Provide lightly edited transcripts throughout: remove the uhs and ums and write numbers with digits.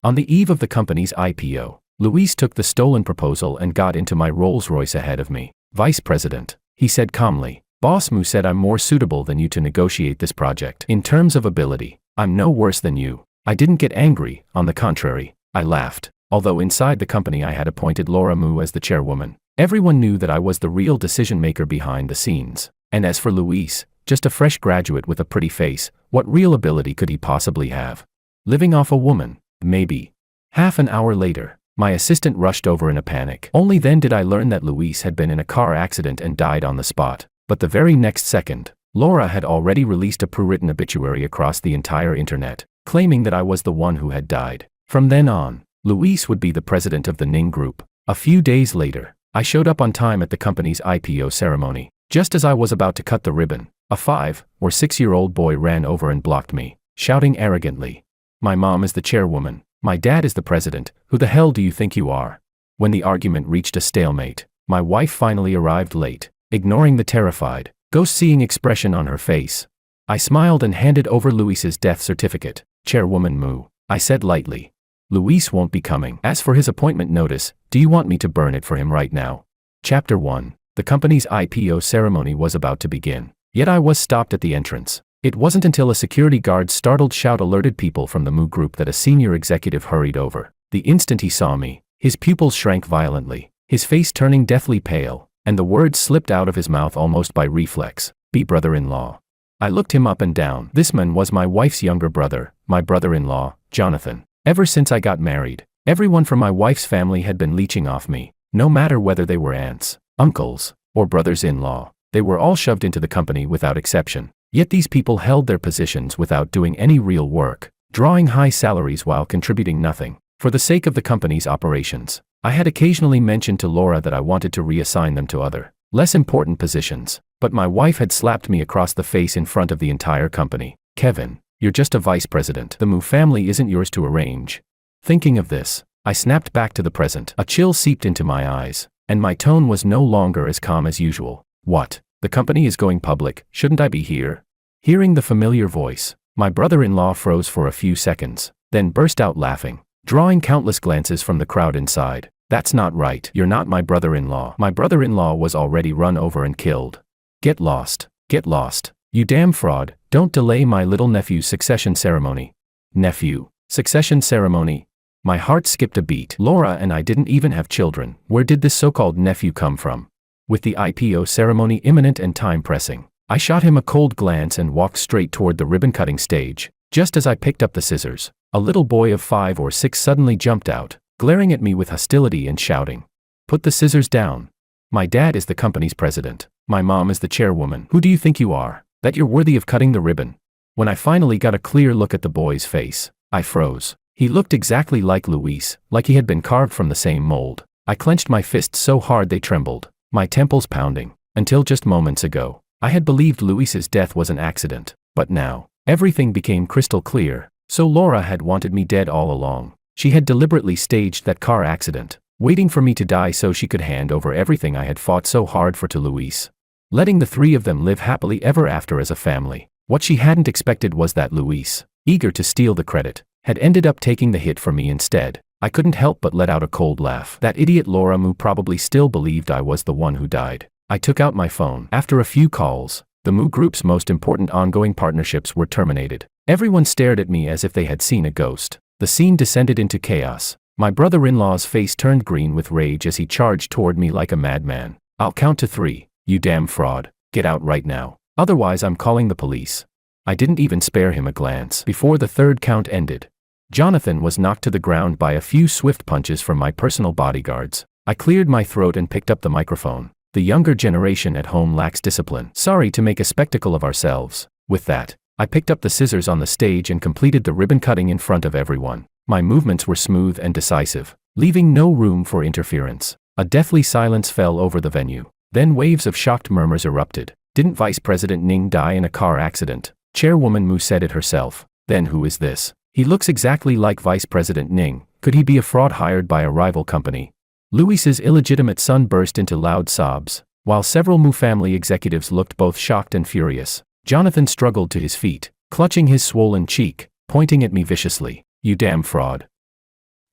On the eve of the company's IPO, Luis took the stolen proposal and got into my Rolls-Royce ahead of me. "Vice President," he said calmly, "Boss Mu said I'm more suitable than you to negotiate this project. In terms of ability, I'm no worse than you." I didn't get angry, on the contrary, I laughed. Although inside the company I had appointed Laura Mu as the chairwoman, everyone knew that I was the real decision-maker behind the scenes. And as for Luis, just a fresh graduate with a pretty face, what real ability could he possibly have? Living off a woman, maybe. Half an hour later, my assistant rushed over in a panic. Only then did I learn that Luis had been in a car accident and died on the spot. But the very next second, Laura had already released a pre-written obituary across the entire internet, claiming that I was the one who had died. From then on, Luis would be the president of the Ning Group. A few days later, I showed up on time at the company's IPO ceremony. Just as I was about to cut the ribbon, a 5 or 6-year-old boy ran over and blocked me, shouting arrogantly, "My mom is the chairwoman. My dad is the president. Who the hell do you think you are?" When the argument reached a stalemate, my wife finally arrived late, ignoring the terrified, ghost-seeing expression on her face. I smiled and handed over Luis's death certificate. "Chairwoman Mu," I said lightly. "Luis won't be coming. As for his appointment notice, do you want me to burn it for him right now?" Chapter 1. The company's IPO ceremony was about to begin. Yet I was stopped at the entrance. It wasn't until a security guard's startled shout alerted people from the Mu Group that a senior executive hurried over. The instant he saw me, his pupils shrank violently, his face turning deathly pale, and the words slipped out of his mouth almost by reflex, "Be brother-in-law." I looked him up and down. This man was my wife's younger brother, my brother-in-law, Jonathan. Ever since I got married, everyone from my wife's family had been leeching off me, no matter whether they were aunts, uncles, or brothers-in-law. They were all shoved into the company without exception. Yet these people held their positions without doing any real work, drawing high salaries while contributing nothing. For the sake of the company's operations, I had occasionally mentioned to Laura that I wanted to reassign them to other, less important positions, but my wife had slapped me across the face in front of the entire company. "Kevin, you're just a vice president. The Mu family isn't yours to arrange." Thinking of this, I snapped back to the present. A chill seeped into my eyes, and my tone was no longer as calm as usual. "What? The company is going public, shouldn't I be here?" Hearing the familiar voice, my brother-in-law froze for a few seconds, then burst out laughing, drawing countless glances from the crowd inside. "That's not right. You're not my brother-in-law. My brother-in-law was already run over and killed. Get lost. Get lost. You damn fraud. Don't delay my little nephew's succession ceremony." Nephew. Succession ceremony. My heart skipped a beat. Laura and I didn't even have children. Where did this so-called nephew come from? With the IPO ceremony imminent and time pressing, I shot him a cold glance and walked straight toward the ribbon-cutting stage. Just as I picked up the scissors, a little boy of 5 or 6 suddenly jumped out, glaring at me with hostility and shouting, "Put the scissors down. My dad is the company's president. My mom is the chairwoman. Who do you think you are, that you're worthy of cutting the ribbon?" When I finally got a clear look at the boy's face, I froze. He looked exactly like Luis, like he had been carved from the same mold. I clenched my fists so hard they trembled, my temples pounding. Until just moments ago, I had believed Luis's death was an accident, but now, everything became crystal clear. So Laura had wanted me dead all along. She had deliberately staged that car accident, waiting for me to die so she could hand over everything I had fought so hard for to Luis, letting the three of them live happily ever after as a family. What she hadn't expected was that Luis, eager to steal the credit, had ended up taking the hit for me instead. I couldn't help but let out a cold laugh. That idiot Laura Mu probably still believed I was the one who died. I took out my phone. After a few calls, the Mu Group's most important ongoing partnerships were terminated. Everyone stared at me as if they had seen a ghost. The scene descended into chaos. My brother-in-law's face turned green with rage as he charged toward me like a madman. "I'll count to 3, you damn fraud. Get out right now. Otherwise I'm calling the police." I didn't even spare him a glance. Before the third count ended, Jonathan was knocked to the ground by a few swift punches from my personal bodyguards. I cleared my throat and picked up the microphone. "The younger generation at home lacks discipline. Sorry to make a spectacle of ourselves." With that, I picked up the scissors on the stage and completed the ribbon cutting in front of everyone. My movements were smooth and decisive, leaving no room for interference. A deathly silence fell over the venue. Then waves of shocked murmurs erupted. "Didn't Vice President Ning die in a car accident?" Chairwoman Mu said it herself. "Then who is this? He looks exactly like Vice President Ning. Could he be a fraud hired by a rival company?" Luis's illegitimate son burst into loud sobs, while several Mu family executives looked both shocked and furious. Jonathan struggled to his feet, clutching his swollen cheek, pointing at me viciously. "You damn fraud.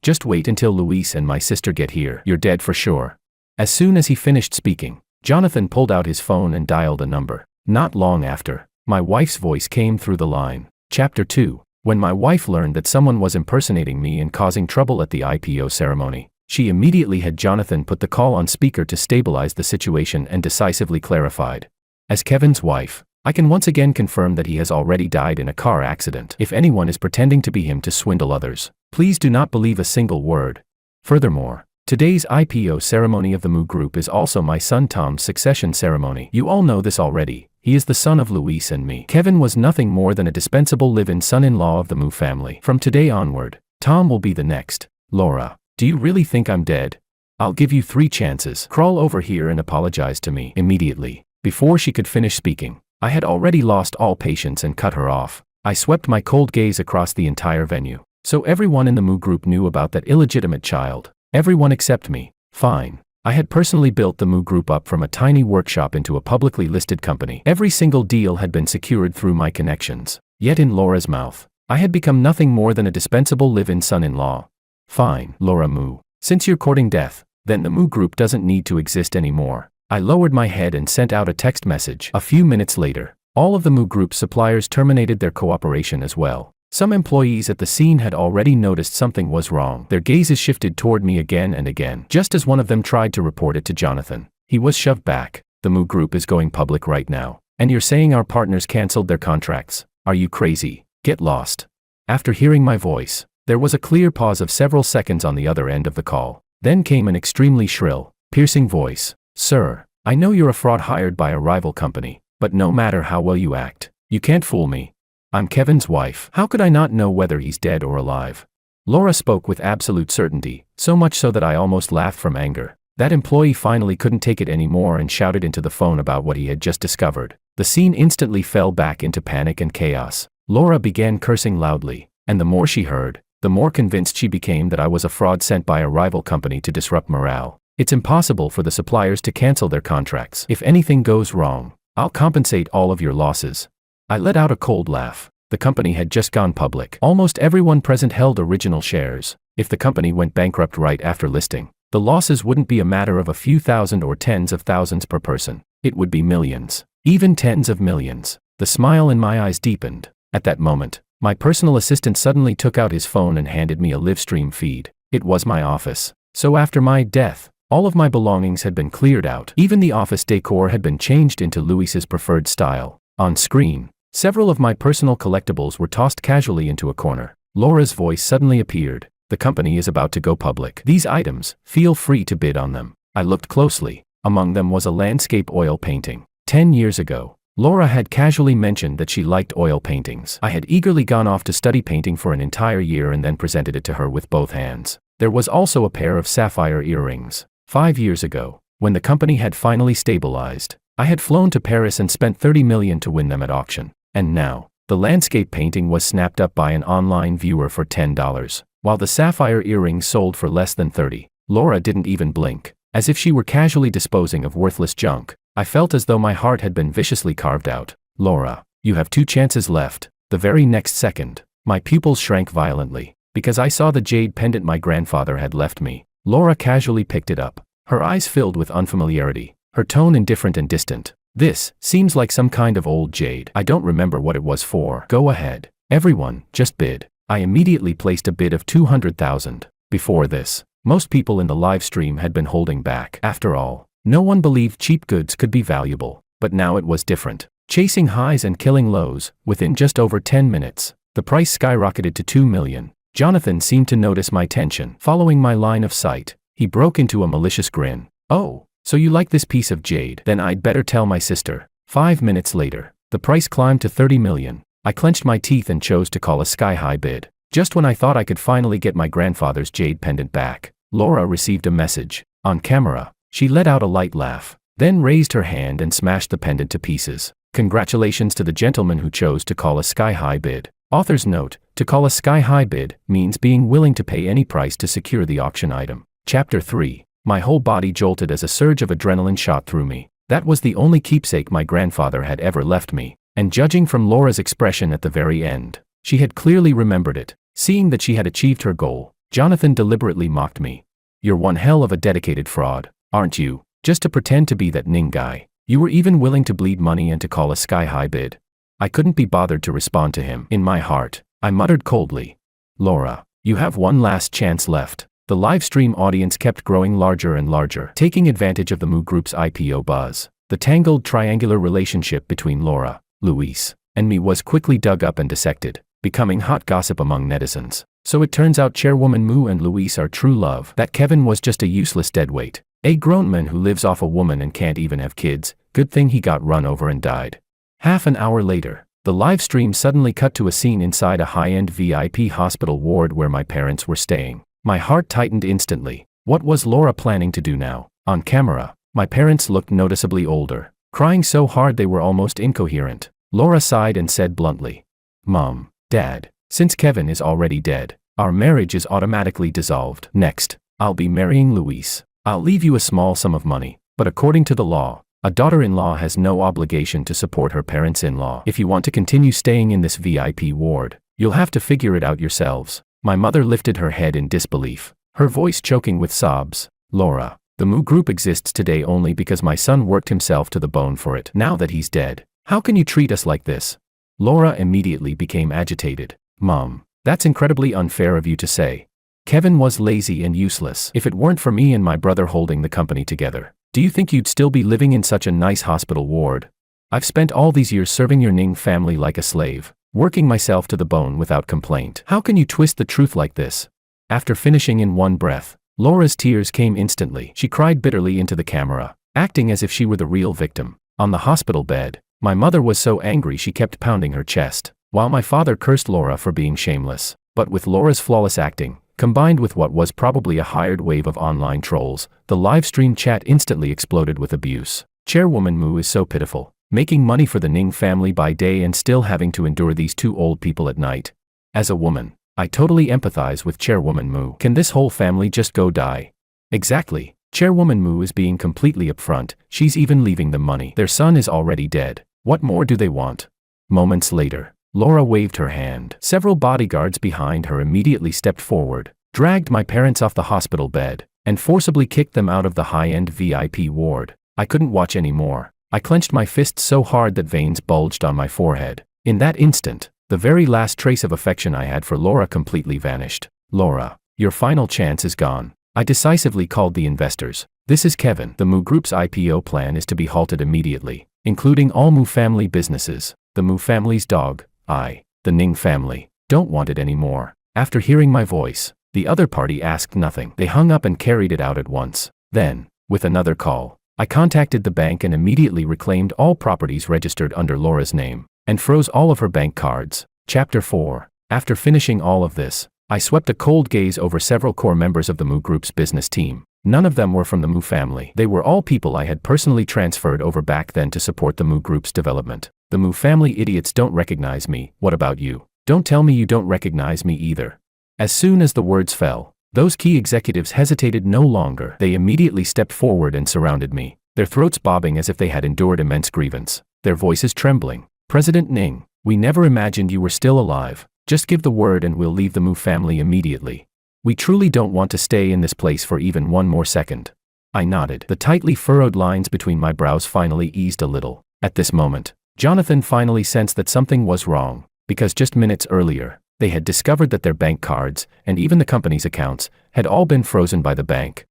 Just wait until Luis and my sister get here. You're dead for sure. As soon as he finished speaking, Jonathan pulled out his phone and dialed a number. Not long after, my wife's voice came through the line. Chapter 2. When my wife learned that someone was impersonating me and causing trouble at the IPO ceremony, she immediately had Jonathan put the call on speaker to stabilize the situation and decisively clarified. As Kevin's wife, I can once again confirm that he has already died in a car accident. If anyone is pretending to be him to swindle others, please do not believe a single word. Furthermore, today's IPO ceremony of the Moo Group is also my son Tom's succession ceremony. You all know this already. He is the son of Luis and me. Kevin was nothing more than a dispensable live-in son-in-law of the Moo family. From today onward, Tom will be the next. Laura, do you really think I'm dead? I'll give you 3 chances. Crawl over here and apologize to me immediately. Before she could finish speaking, I had already lost all patience and cut her off. I swept my cold gaze across the entire venue. So everyone in the Moo Group knew about that illegitimate child. Everyone except me. Fine. I had personally built the Moo Group up from a tiny workshop into a publicly listed company. Every single deal had been secured through my connections. Yet in Laura's mouth, I had become nothing more than a dispensable live-in son-in-law. Fine, Laura Moo. Since you're courting death, then the Moo Group doesn't need to exist anymore. I lowered my head and sent out a text message. A few minutes later, all of the Moo Group's suppliers terminated their cooperation as well. Some employees at the scene had already noticed something was wrong. Their gazes shifted toward me again and again. Just as one of them tried to report it to Jonathan, he was shoved back. The Moo Group is going public right now. And you're saying our partners canceled their contracts? Are you crazy? Get lost. After hearing my voice, there was a clear pause of several seconds on the other end of the call. Then came an extremely shrill, piercing voice. Sir, I know you're a fraud hired by a rival company, but no matter how well you act, you can't fool me. I'm Kevin's wife. How could I not know whether he's dead or alive? Laura spoke with absolute certainty, so much so that I almost laughed from anger. That employee finally couldn't take it anymore and shouted into the phone about what he had just discovered. The scene instantly fell back into panic and chaos. Laura began cursing loudly, and the more she heard, the more convinced she became that I was a fraud sent by a rival company to disrupt morale. It's impossible for the suppliers to cancel their contracts. If anything goes wrong, I'll compensate all of your losses. I let out a cold laugh. The company had just gone public. Almost everyone present held original shares. If the company went bankrupt right after listing, the losses wouldn't be a matter of a few thousand or tens of thousands per person. It would be millions, even tens of millions. The smile in my eyes deepened. At that moment, my personal assistant suddenly took out his phone and handed me a live stream feed. It was my office. So after my death, all of my belongings had been cleared out. Even the office decor had been changed into Luis's preferred style. On screen, several of my personal collectibles were tossed casually into a corner. Laura's voice suddenly appeared. The company is about to go public. These items, feel free to bid on them. I looked closely. Among them was a landscape oil painting. 10 years ago, Laura had casually mentioned that she liked oil paintings. I had eagerly gone off to study painting for an entire year and then presented it to her with both hands. There was also a pair of sapphire earrings. 5 years ago, when the company had finally stabilized, I had flown to Paris and spent $30 million to win them at auction. And now, the landscape painting was snapped up by an online viewer for $10, while the sapphire earrings sold for less than $30. Laura didn't even blink, as if she were casually disposing of worthless junk. I felt as though my heart had been viciously carved out. Laura, you have 2 chances left. The very next second, my pupils shrank violently, because I saw the jade pendant my grandfather had left me. Laura casually picked it up, her eyes filled with unfamiliarity, her tone indifferent and distant. This seems like some kind of old jade. I don't remember what it was for. Go ahead. Everyone, just bid. I immediately placed a bid of $200,000. Before this, most people in the live stream had been holding back. After all, no one believed cheap goods could be valuable. But now it was different. Chasing highs and killing lows, within just over 10 minutes, the price skyrocketed to $2 million. Jonathan seemed to notice my tension. Following my line of sight, he broke into a malicious grin. Oh, so you like this piece of jade? Then I'd better tell my sister. 5 minutes later, the price climbed to $30 million. I clenched my teeth and chose to call a sky-high bid. Just when I thought I could finally get my grandfather's jade pendant back, Laura received a message. On camera, she let out a light laugh, then raised her hand and smashed the pendant to pieces. Congratulations to the gentleman who chose to call a sky-high bid. Author's note, to call a sky-high bid means being willing to pay any price to secure the auction item. Chapter 3. My whole body jolted as a surge of adrenaline shot through me. That was the only keepsake my grandfather had ever left me, and judging from Laura's expression at the very end, she had clearly remembered it. Seeing that she had achieved her goal, Jonathan deliberately mocked me. You're one hell of a dedicated fraud, aren't you? Just to pretend to be that Ning guy. You were even willing to bleed money and to call a sky-high bid. I couldn't be bothered to respond to him. In my heart, I muttered coldly. Laura, you have one last chance left. The live stream audience kept growing larger and larger, taking advantage of the Moo Group's IPO buzz. The tangled triangular relationship between Laura, Luis, and me was quickly dug up and dissected, becoming hot gossip among netizens. So it turns out Chairwoman Moo and Luis are true love, that Kevin was just a useless deadweight. A grown man who lives off a woman and can't even have kids. Good thing he got run over and died. Half an hour later, the live stream suddenly cut to a scene inside a high-end VIP hospital ward where my parents were staying. My heart tightened instantly. What was Laura planning to do now? On camera, my parents looked noticeably older, crying so hard they were almost incoherent. Laura sighed and said bluntly, "Mom, Dad, since Kevin is already dead, our marriage is automatically dissolved. Next, I'll be marrying Luis. I'll leave you a small sum of money, but according to the law, a daughter-in-law has no obligation to support her parents-in-law. If you want to continue staying in this VIP ward, you'll have to figure it out yourselves." My mother lifted her head in disbelief, her voice choking with sobs. "Laura, the Moo Group exists today only because my son worked himself to the bone for it. Now that he's dead, how can you treat us like this?" Laura immediately became agitated. "Mom, that's incredibly unfair of you to say. Kevin was lazy and useless. If it weren't for me and my brother holding the company together, do you think you'd still be living in such a nice hospital ward? I've spent all these years serving your Ning family like a slave, working myself to the bone without complaint. How can you twist the truth like this?" After finishing in one breath, Laura's tears came instantly. She cried bitterly into the camera, acting as if she were the real victim. On the hospital bed, my mother was so angry she kept pounding her chest, while my father cursed Laura for being shameless. But with Laura's flawless acting, combined with what was probably a hired wave of online trolls, the live stream chat instantly exploded with abuse. Chairwoman Moo is so pitiful, making money for the Ning family by day and still having to endure these two old people at night. As a woman, I totally empathize with Chairwoman Moo. Can this whole family just go die? Exactly. Chairwoman Moo is being completely upfront. She's even leaving them money. Their son is already dead. What more do they want? Moments later, Laura waved her hand. Several bodyguards behind her immediately stepped forward, dragged my parents off the hospital bed, and forcibly kicked them out of the high-end VIP ward. I couldn't watch anymore. I clenched my fists so hard that veins bulged on my forehead. In that instant, the very last trace of affection I had for Laura completely vanished. "Laura, your final chance is gone." I decisively called the investors. "This is Kevin. The Moo Group's IPO plan is to be halted immediately, including all Moo family businesses. The Moo family's dog, the Ning family, don't want it anymore." After hearing my voice, the other party asked nothing. They hung up and carried it out at once. Then, with another call, I contacted the bank and immediately reclaimed all properties registered under Laura's name, and froze all of her bank cards. Chapter 4. After finishing all of this, I swept a cold gaze over several core members of the Moo Group's business team. None of them were from the Moo family. They were all people I had personally transferred over back then to support the Moo Group's development. The Moo family idiots don't recognize me. What about you? Don't tell me you don't recognize me either. As soon as the words fell, those key executives hesitated no longer. They immediately stepped forward and surrounded me, their throats bobbing as if they had endured immense grievance, their voices trembling. "President Ning, we never imagined you were still alive. Just give the word and we'll leave the Moo family immediately. We truly don't want to stay in this place for even one more second." I nodded. The tightly furrowed lines between my brows finally eased a little. At this moment, Jonathan finally sensed that something was wrong, because just minutes earlier, they had discovered that their bank cards, and even the company's accounts, had all been frozen by the bank.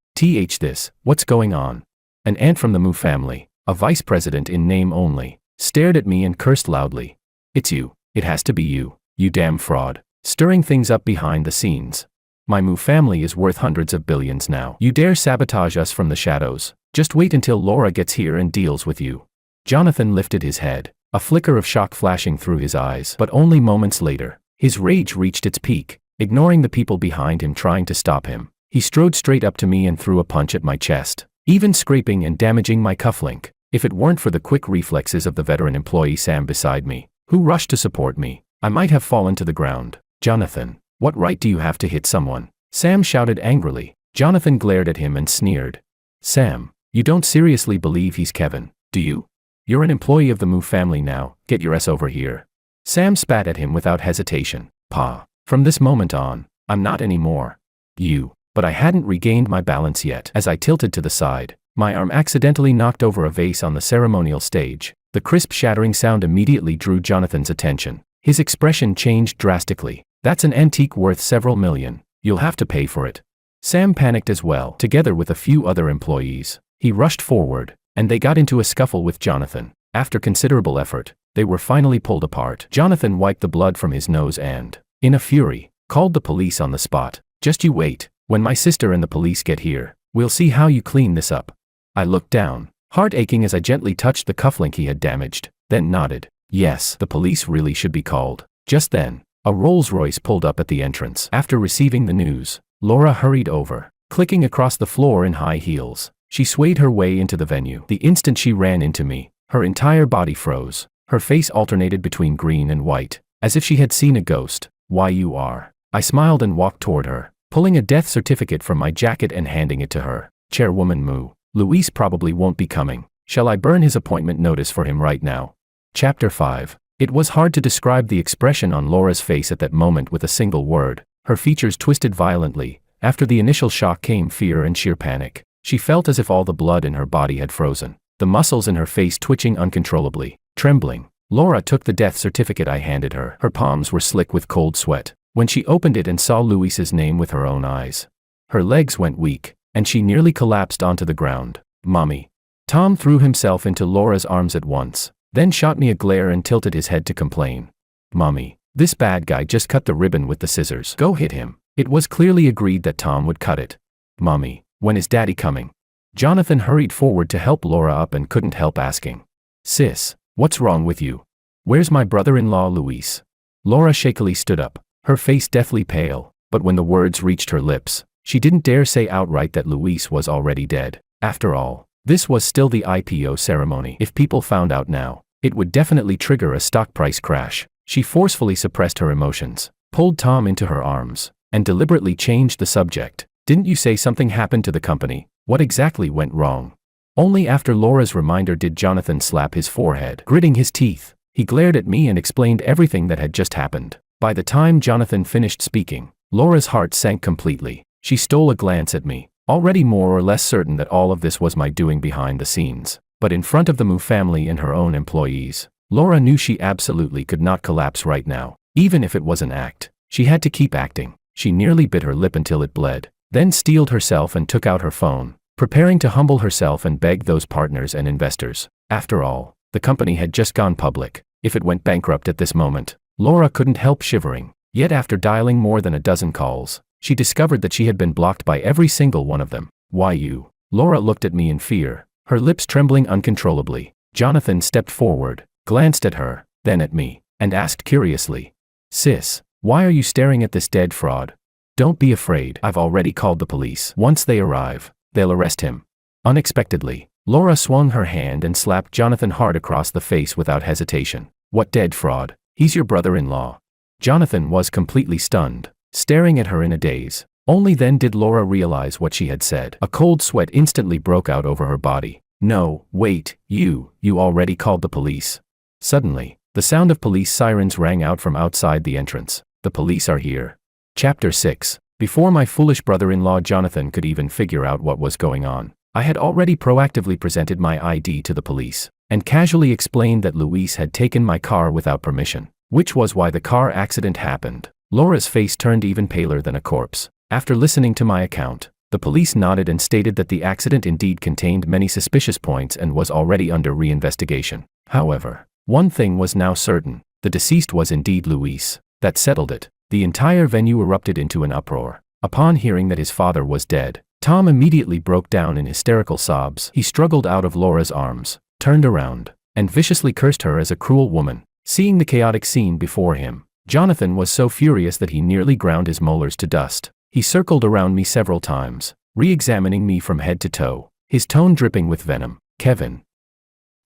What's going on? An aunt from the Moo family, a vice president in name only, stared at me and cursed loudly. "It's you. It has to be you. You damn fraud. Stirring things up behind the scenes. My Moo family is worth hundreds of billions now. You dare sabotage us from the shadows. Just wait until Laura gets here and deals with you." Jonathan lifted his head, a flicker of shock flashing through his eyes. But only moments later, his rage reached its peak. Ignoring the people behind him trying to stop him, he strode straight up to me and threw a punch at my chest, even scraping and damaging my cufflink. If it weren't for the quick reflexes of the veteran employee Sam beside me, who rushed to support me, I might have fallen to the ground. "Jonathan, what right do you have to hit someone?" Sam shouted angrily. Jonathan glared at him and sneered. "Sam, you don't seriously believe he's Kevin, do you? You're an employee of the Moo family now. Get your ass over here." Sam spat at him without hesitation. "Pa, from this moment on, I'm not anymore." But I hadn't regained my balance yet. As I tilted to the side, my arm accidentally knocked over a vase on the ceremonial stage. The crisp shattering sound immediately drew Jonathan's attention. His expression changed drastically. "That's an antique worth several million. You'll have to pay for it." Sam panicked as well, together with a few other employees. He rushed forward, and they got into a scuffle with Jonathan. After considerable effort, they were finally pulled apart. Jonathan wiped the blood from his nose and, in a fury, called the police on the spot. "Just you wait. When my sister and the police get here, we'll see how you clean this up." I looked down, heart aching as I gently touched the cufflink he had damaged, then nodded. Yes, the police really should be called. Just then, a Rolls-Royce pulled up at the entrance. After receiving the news, Laura hurried over, clicking across the floor in high heels. She swayed her way into the venue. The instant she ran into me, her entire body froze. Her face alternated between green and white, as if she had seen a ghost. "Why you are." I smiled and walked toward her, pulling a death certificate from my jacket and handing it to her. "Chairwoman Moo, Luis probably won't be coming. Shall I burn his appointment notice for him right now?" Chapter 5. It was hard to describe the expression on Laura's face at that moment with a single word. Her features twisted violently. After the initial shock came fear and sheer panic. She felt as if all the blood in her body had frozen, the muscles in her face twitching uncontrollably. Trembling, Laura took the death certificate I handed her. Her palms were slick with cold sweat when she opened it and saw Luis's name with her own eyes. Her legs went weak, and she nearly collapsed onto the ground. "Mommy." Tom threw himself into Laura's arms at once, then shot me a glare and tilted his head to complain. "Mommy, this bad guy just cut the ribbon with the scissors. Go hit him." It was clearly agreed that Tom would cut it. "Mommy, when is Daddy coming?" Jonathan hurried forward to help Laura up and couldn't help asking. "Sis, what's wrong with you? Where's my brother-in-law Luis?" Laura shakily stood up, her face deathly pale, but when the words reached her lips, she didn't dare say outright that Luis was already dead. After all, this was still the IPO ceremony. If people found out now, it would definitely trigger a stock price crash. She forcefully suppressed her emotions, pulled Tom into her arms, and deliberately changed the subject. "Didn't you say something happened to the company? What exactly went wrong?" Only after Laura's reminder did Jonathan slap his forehead. Gritting his teeth, he glared at me and explained everything that had just happened. By the time Jonathan finished speaking, Laura's heart sank completely. She stole a glance at me, already more or less certain that all of this was my doing behind the scenes. But in front of the Moo family and her own employees, Laura knew she absolutely could not collapse right now. Even if it was an act, she had to keep acting. She nearly bit her lip until it bled, then steeled herself and took out her phone, preparing to humble herself and beg those partners and investors. After all, the company had just gone public. If it went bankrupt at this moment, Laura couldn't help shivering. Yet after dialing more than a dozen calls, she discovered that she had been blocked by every single one of them. "Why you?" Laura looked at me in fear, her lips trembling uncontrollably. Jonathan stepped forward, glanced at her, then at me, and asked curiously, "Sis, why are you staring at this dead fraud?" "Don't be afraid. I've already called the police. Once they arrive, they'll arrest him." Unexpectedly, Laura swung her hand and slapped Jonathan hard across the face without hesitation. "What dead fraud? He's your brother-in-law." Jonathan was completely stunned, staring at her in a daze. Only then did Laura realize what she had said. A cold sweat instantly broke out over her body. "No, wait, you already called the police." Suddenly, the sound of police sirens rang out from outside the entrance. "The police are here." Chapter 6. Before my foolish brother-in-law Jonathan could even figure out what was going on, I had already proactively presented my ID to the police, and casually explained that Luis had taken my car without permission, which was why the car accident happened. Laura's face turned even paler than a corpse. After listening to my account, the police nodded and stated that the accident indeed contained many suspicious points and was already under reinvestigation. However, one thing was now certain: the deceased was indeed Luis. That settled it. The entire venue erupted into an uproar. Upon hearing that his father was dead, Tom immediately broke down in hysterical sobs. He struggled out of Laura's arms, turned around, and viciously cursed her as a cruel woman. Seeing the chaotic scene before him, Jonathan was so furious that he nearly ground his molars to dust. He circled around me several times, re-examining me from head to toe, his tone dripping with venom. "Kevin,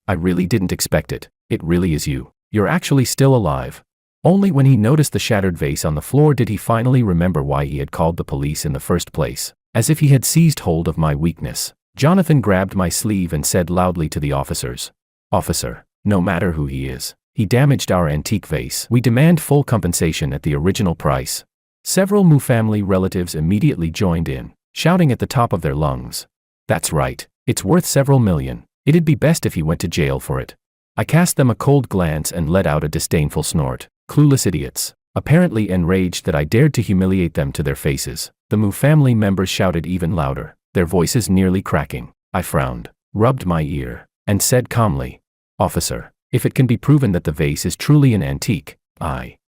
I really didn't expect it. It really is you. You're actually still alive." Only when he noticed the shattered vase on the floor did he finally remember why he had called the police in the first place. As if he had seized hold of my weakness, Jonathan grabbed my sleeve and said loudly to the officers, "Officer, no matter who he is, he damaged our antique vase. We demand full compensation at the original price." Several Mu family relatives immediately joined in, shouting at the top of their lungs. That's right, it's worth several million. It'd be best if he went to jail for it. I cast them a cold glance and let out a disdainful snort. Clueless idiots. Apparently enraged that I dared to humiliate them to their faces, the Mu family members shouted even louder, their voices nearly cracking. I frowned, rubbed my ear, and said calmly, "Officer, if it can be proven that the vase is truly an antique,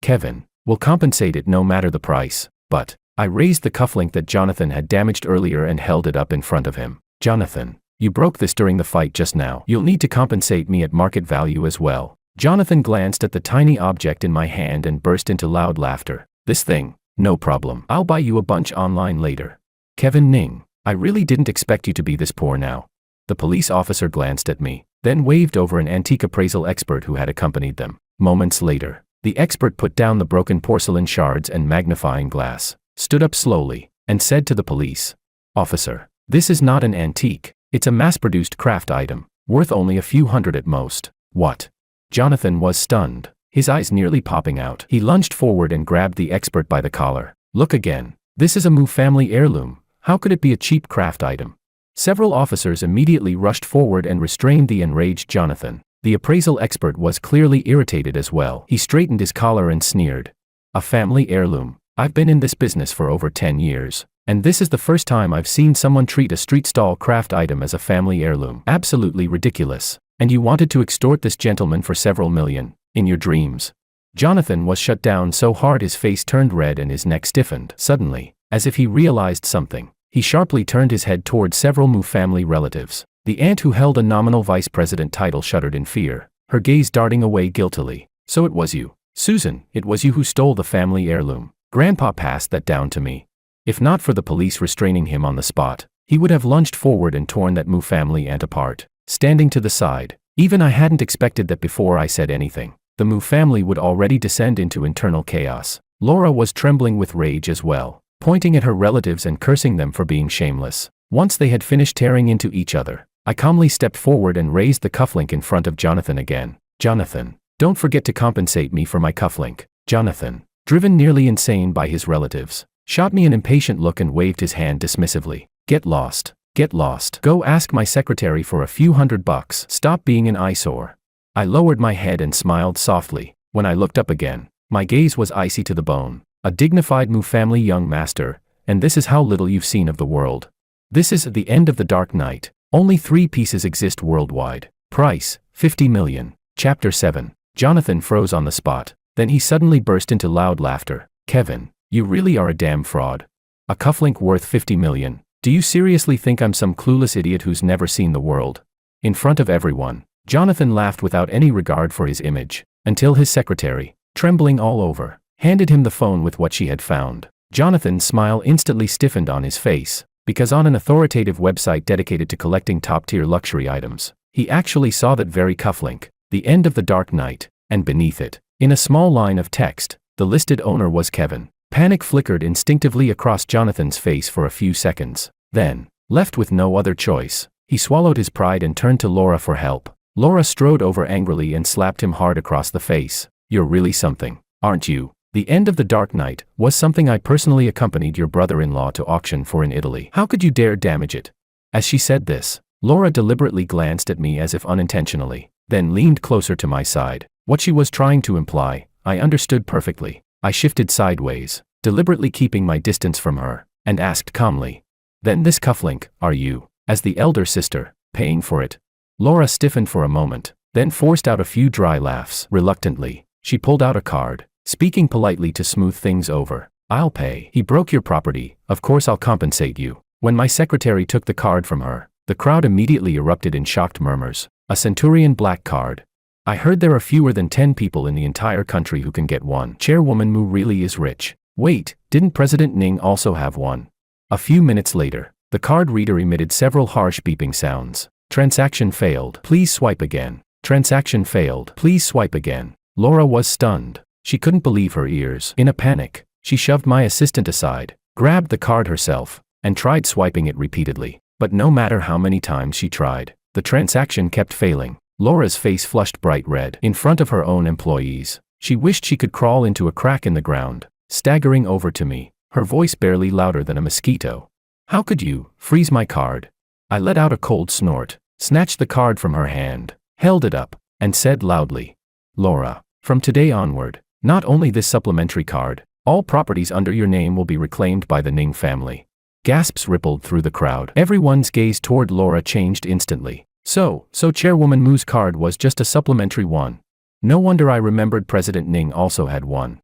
Kevin, will compensate it no matter the price." But I raised the cufflink that Jonathan had damaged earlier and held it up in front of him. "Jonathan, you broke this during the fight just now. You'll need to compensate me at market value as well." Jonathan glanced at the tiny object in my hand and burst into loud laughter. "This thing? No problem. I'll buy you a bunch online later." "Kevin Ning, I really didn't expect you to be this poor now." The police officer glanced at me, then waved over an antique appraisal expert who had accompanied them. Moments later, the expert put down the broken porcelain shards and magnifying glass, stood up slowly, and said to the police, "Officer, this is not an antique, it's a mass-produced craft item, worth only a few hundred at most." "What?" Jonathan was stunned, his eyes nearly popping out. He lunged forward and grabbed the expert by the collar. "Look again. This is a Mu family heirloom. How could it be a cheap craft item?" Several officers immediately rushed forward and restrained the enraged Jonathan. The appraisal expert was clearly irritated as well. He straightened his collar and sneered. "A family heirloom? I've been in this business for over 10 years, and this is the first time I've seen someone treat a street stall craft item as a family heirloom. Absolutely ridiculous. And you wanted to extort this gentleman for several million, in your dreams." Jonathan was shut down so hard his face turned red and his neck stiffened. Suddenly, as if he realized something, he sharply turned his head toward several Mu family relatives. The aunt who held a nominal vice president title shuddered in fear, her gaze darting away guiltily. "So it was you, Susan, it was you who stole the family heirloom. Grandpa passed that down to me." If not for the police restraining him on the spot, he would have lunged forward and torn that Mu family aunt apart. Standing to the side, even I hadn't expected that before I said anything, the Mu family would already descend into internal chaos. Laura was trembling with rage as well, pointing at her relatives and cursing them for being shameless. Once they had finished tearing into each other, I calmly stepped forward and raised the cufflink in front of Jonathan again. "Jonathan, don't forget to compensate me for my cufflink." Jonathan, driven nearly insane by his relatives, shot me an impatient look and waved his hand dismissively. "Get lost. Get lost. Go ask my secretary for a few $100. Stop being an eyesore." I lowered my head and smiled softly. When I looked up again, my gaze was icy to the bone. "A dignified Mu family young master, and this is how little you've seen of the world. This is the end of the Dark Knight. Only 3 pieces exist worldwide. Price, 50 million. Chapter 7. Jonathan froze on the spot. Then he suddenly burst into loud laughter. "Kevin, you really are a damn fraud. A cufflink worth 50 million. Do you seriously think I'm some clueless idiot who's never seen the world?" In front of everyone, Jonathan laughed without any regard for his image, until his secretary, trembling all over, handed him the phone with what she had found. Jonathan's smile instantly stiffened on his face, because on an authoritative website dedicated to collecting top-tier luxury items, he actually saw that very cufflink, the end of the Dark Knight, and beneath it, in a small line of text, the listed owner was Kevin. Panic flickered instinctively across Jonathan's face for a few seconds. Then, left with no other choice, he swallowed his pride and turned to Laura for help. Laura strode over angrily and slapped him hard across the face. "You're really something, aren't you? The end of the Dark Knight was something I personally accompanied your brother-in-law to auction for in Italy. How could you dare damage it?" As she said this, Laura deliberately glanced at me as if unintentionally, then leaned closer to my side. What she was trying to imply, I understood perfectly. I shifted sideways, deliberately keeping my distance from her, and asked calmly, "Then this cufflink, are you, as the elder sister, paying for it?" Laura stiffened for a moment, then forced out a few dry laughs. Reluctantly, she pulled out a card, speaking politely to smooth things over. "I'll pay. He broke your property, of course I'll compensate you." When my secretary took the card from her, the crowd immediately erupted in shocked murmurs. "A Centurion Black card. I heard there are fewer than 10 people in the entire country who can get one. Chairwoman Mu really is rich. Wait, didn't President Ning also have one?" A few minutes later, the card reader emitted several harsh beeping sounds. "Transaction failed. Please swipe again. Transaction failed. Please swipe again." Laura was stunned. She couldn't believe her ears. In a panic, she shoved my assistant aside, grabbed the card herself, and tried swiping it repeatedly. But no matter how many times she tried, the transaction kept failing. Laura's face flushed bright red. In front of her own employees, she wished she could crawl into a crack in the ground, staggering over to me, her voice barely louder than a mosquito. How could you freeze my card? I let out a cold snort, snatched the card from her hand, held it up, and said loudly, Laura, from today onward, not only this supplementary card, all properties under your name will be reclaimed by the Ning family. Gasps rippled through the crowd. Everyone's gaze toward Laura changed instantly. So Chairwoman Mu's card was just a supplementary one. No wonder I remembered President Ning also had one.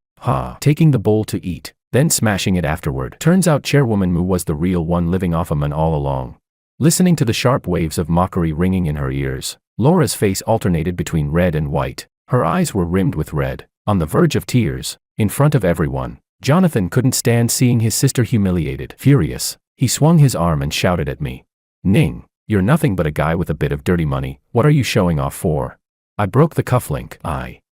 Taking the bowl to eat, then smashing it afterward. Turns out Chairwoman Mu was the real one living off a man all along. Listening to the sharp waves of mockery ringing in her ears, Laura's face alternated between red and white. Her eyes were rimmed with red, on the verge of tears. In front of everyone, Jonathan couldn't stand seeing his sister humiliated. Furious, he swung his arm and shouted at me. Ning, you're nothing but a guy with a bit of dirty money. What are you showing off for? I broke the cufflink.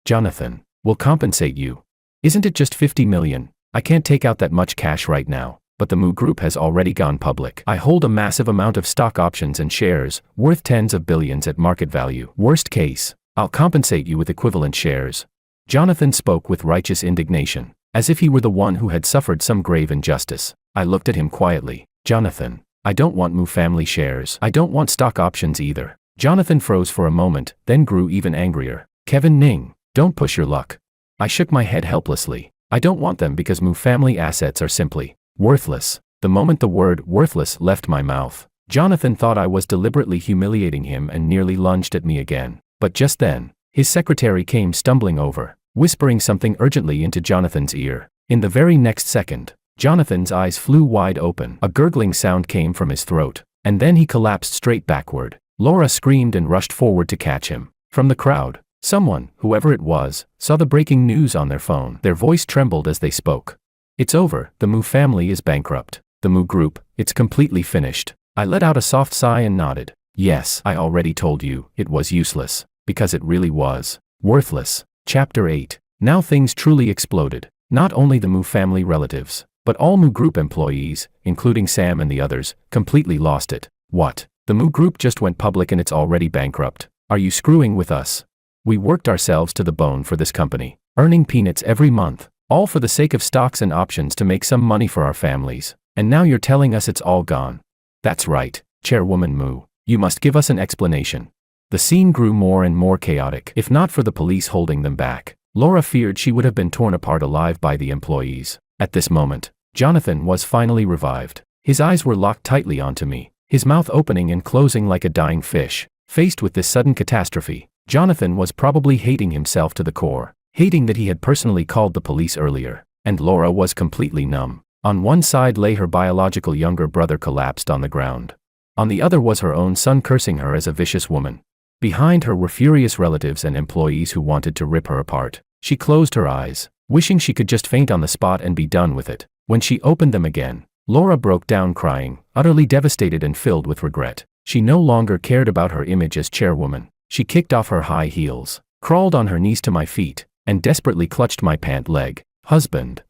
Jonathan, will compensate you. Isn't it just 50 million? I can't take out that much cash right now, but the Mu Group has already gone public. I hold a massive amount of stock options and shares, worth tens of billions at market value. Worst case, I'll compensate you with equivalent shares. Jonathan spoke with righteous indignation, as if he were the one who had suffered some grave injustice. I looked at him quietly. Jonathan, I don't want Mu family shares. I don't want stock options either. Jonathan froze for a moment, then grew even angrier. Kevin Ning, don't push your luck. I shook my head helplessly. I don't want them because Mu family assets are simply worthless. The moment the word worthless left my mouth, Jonathan thought I was deliberately humiliating him and nearly lunged at me again. But just then, his secretary came stumbling over, whispering something urgently into Jonathan's ear. In the very next second, Jonathan's eyes flew wide open. A gurgling sound came from his throat, and then he collapsed straight backward. Laura screamed and rushed forward to catch him. From the crowd, someone, whoever it was, saw the breaking news on their phone. Their voice trembled as they spoke. It's over, the Mu family is bankrupt. The Mu Group, it's completely finished. I let out a soft sigh and nodded. Yes, I already told you, it was useless. Because it really was. Worthless. Chapter 8. Now things truly exploded. Not only the Mu family relatives, but all Mu Group employees, including Sam and the others, completely lost it. What? The Mu Group just went public and it's already bankrupt. Are you screwing with us? We worked ourselves to the bone for this company, earning peanuts every month, all for the sake of stocks and options to make some money for our families. And now you're telling us it's all gone. That's right, Chairwoman Mu. You must give us an explanation. The scene grew more and more chaotic. If not for the police holding them back, Laura feared she would have been torn apart alive by the employees. At this moment, Jonathan was finally revived. His eyes were locked tightly onto me, his mouth opening and closing like a dying fish. Faced with this sudden catastrophe, Jonathan was probably hating himself to the core, hating that he had personally called the police earlier. And Laura was completely numb. On one side lay her biological younger brother collapsed on the ground. On the other was her own son cursing her as a vicious woman. Behind her were furious relatives and employees who wanted to rip her apart. She closed her eyes, wishing she could just faint on the spot and be done with it. When she opened them again, Laura broke down crying, utterly devastated and filled with regret. She no longer cared about her image as chairwoman. She kicked off her high heels, crawled on her knees to my feet, and desperately clutched my pant leg. Husband,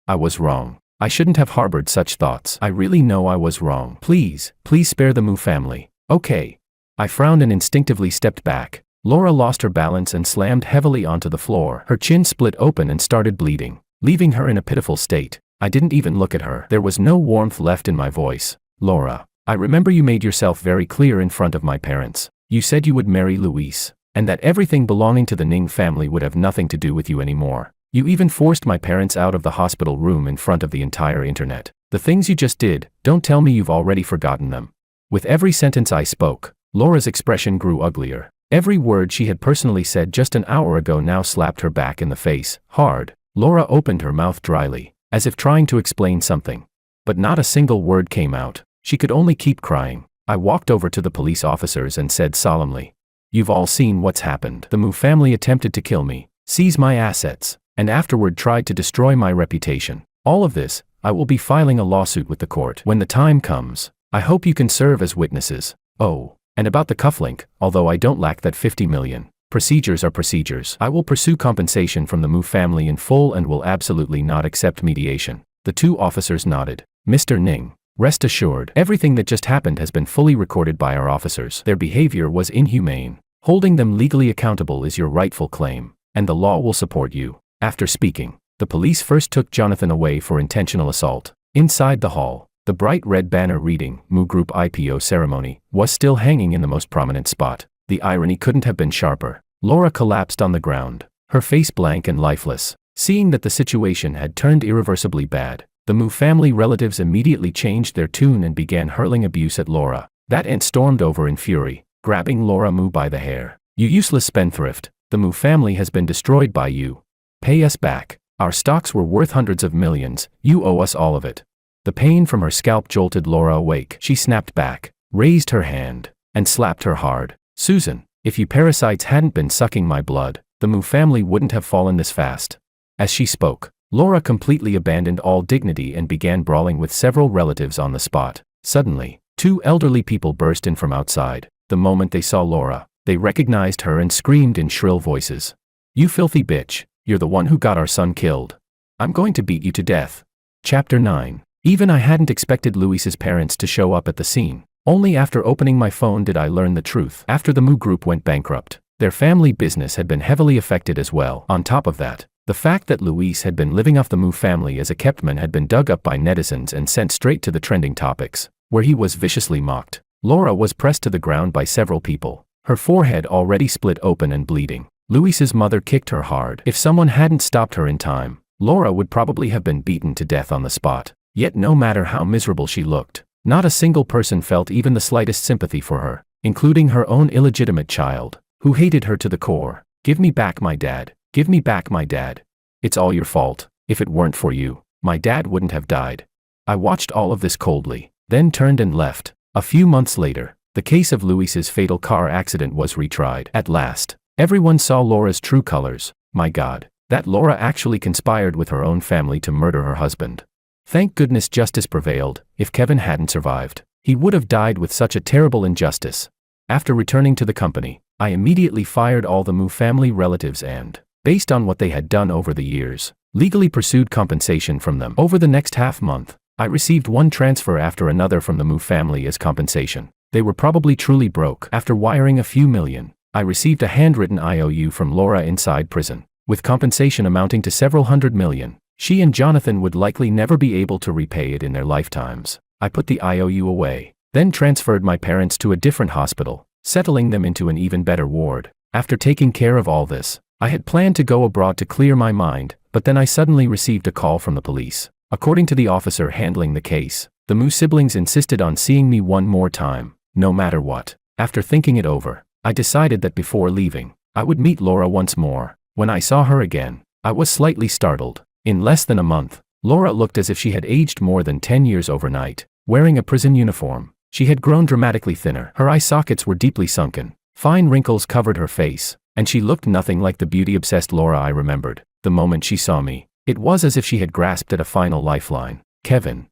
I was wrong. I shouldn't have harbored such thoughts. I really know I was wrong. Please spare the Mu family. Okay. I frowned and instinctively stepped back. Laura lost her balance and slammed heavily onto the floor. Her chin split open and started bleeding, leaving her in a pitiful state. I didn't even look at her. There was no warmth left in my voice. Laura, I remember you made yourself very clear in front of my parents. You said you would marry Luis, and that everything belonging to the Ning family would have nothing to do with you anymore. You even forced my parents out of the hospital room in front of the entire internet. The things you just did, don't tell me you've already forgotten them. With every sentence I spoke, Laura's expression grew uglier. Every word she had personally said just an hour ago now slapped her back in the face, hard. Laura opened her mouth dryly, as if trying to explain something. But not a single word came out. She could only keep crying. I walked over to the police officers and said solemnly, "You've all seen what's happened. The Mu family attempted to kill me, seize my assets, and afterward tried to destroy my reputation. All of this, I will be filing a lawsuit with the court. When the time comes, I hope you can serve as witnesses. Oh, and about the cufflink, although I don't lack that 50 million, procedures are procedures. I will pursue compensation from the Mu family in full and will absolutely not accept mediation." The two officers nodded. Mr. Ning, rest assured, everything that just happened has been fully recorded by our officers. Their behavior was inhumane. Holding them legally accountable is your rightful claim, and the law will support you. After speaking, The police first took Jonathan away for intentional assault. Inside the hall, the bright red banner reading, Mu Group IPO ceremony, was still hanging in the most prominent spot. The irony couldn't have been sharper. Laura collapsed on the ground, her face blank and lifeless. Seeing that the situation had turned irreversibly bad, the Mu family relatives immediately changed their tune and began hurling abuse at Laura. That aunt stormed over in fury, grabbing Laura Mu by the hair. "You useless spendthrift, the Mu family has been destroyed by you. Pay us back. Our stocks were worth hundreds of millions, you owe us all of it." The pain from her scalp jolted Laura awake. She snapped back, raised her hand, and slapped her hard. "Susan, if you parasites hadn't been sucking my blood, the Mu family wouldn't have fallen this fast." As she spoke, Laura completely abandoned all dignity and began brawling with several relatives on the spot. Suddenly, two elderly people burst in from outside. The moment they saw Laura, they recognized her and screamed in shrill voices. "You filthy bitch, you're the one who got our son killed. I'm going to beat you to death." Chapter 9. Even I hadn't expected Luis's parents to show up at the scene. Only after opening my phone did I learn the truth. After the Mu Group went bankrupt, their family business had been heavily affected as well. On top of that, the fact that Luis had been living off the Mu family as a keptman had been dug up by netizens and sent straight to the trending topics, where he was viciously mocked. Laura was pressed to the ground by several people, her forehead already split open and bleeding. Luis's mother kicked her hard. If someone hadn't stopped her in time, Laura would probably have been beaten to death on the spot. Yet no matter how miserable she looked, not a single person felt even the slightest sympathy for her, including her own illegitimate child, who hated her to the core. "Give me back my dad. Give me back my dad. It's all your fault. If it weren't for you, my dad wouldn't have died." I watched all of this coldly, then turned and left. A few months later, the case of Luis's fatal car accident was retried. At last, everyone saw Laura's true colors. My God, that Laura actually conspired with her own family to murder her husband. Thank goodness justice prevailed. If Kevin hadn't survived, he would have died with such a terrible injustice. After returning to the company, I immediately fired all the Mu family relatives and, based on what they had done over the years, legally pursued compensation from them. Over the next half-month, I received one transfer after another from the Mu family as compensation. They were probably truly broke. After wiring a few million, I received a handwritten IOU from Laura inside prison, with compensation amounting to several hundred million. She and Jonathan would likely never be able to repay it in their lifetimes. I put the IOU away, then transferred my parents to a different hospital, settling them into an even better ward. After taking care of all this, I had planned to go abroad to clear my mind, but then I suddenly received a call from the police. According to the officer handling the case, the Mu siblings insisted on seeing me one more time, no matter what. After thinking it over, I decided that before leaving, I would meet Laura once more. When I saw her again, I was slightly startled. In less than a month, Laura looked as if she had aged more than 10 years overnight. Wearing a prison uniform, she had grown dramatically thinner. Her eye sockets were deeply sunken, fine wrinkles covered her face, and she looked nothing like the beauty-obsessed Laura I remembered. The moment she saw me, it was as if she had grasped at a final lifeline. Kevin,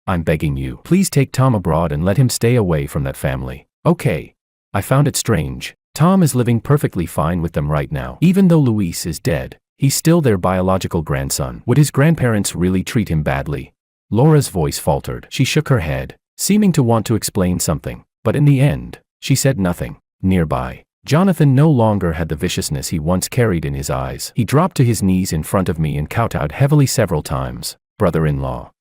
I'm begging you, please take Tom abroad and let him stay away from that family." "Okay." I found it strange. Tom is living perfectly fine with them right now. Even though Luis is dead, he's still their biological grandson. Would his grandparents really treat him badly? Laura's voice faltered. She shook her head, seeming to want to explain something, but in the end, she said nothing. Nearby, Jonathan no longer had the viciousness he once carried in his eyes. He dropped to his knees in front of me and kowtowed heavily several times. "Brother-in-law,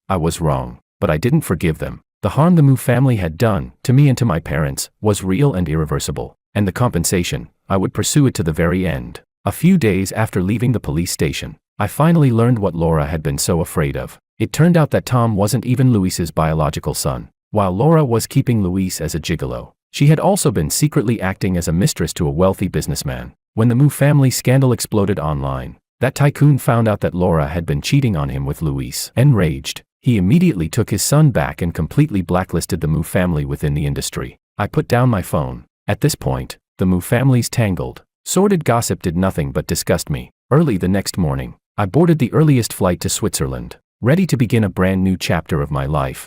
I was wrong, but I didn't forgive them. The harm the Mu family had done, to me and to my parents, was real and irreversible, and the compensation, I would pursue it to the very end." A few days after leaving the police station, I finally learned what Laura had been so afraid of. It turned out that Tom wasn't even Luis's biological son. While Laura was keeping Luis as a gigolo, she had also been secretly acting as a mistress to a wealthy businessman. When the Mu family scandal exploded online, that tycoon found out that Laura had been cheating on him with Luis. Enraged, he immediately took his son back and completely blacklisted the Mu family within the industry. I put down my phone. At this point, the Mu family's tangled, sordid gossip did nothing but disgust me. Early the next morning, I boarded the earliest flight to Switzerland, ready to begin a brand new chapter of my life.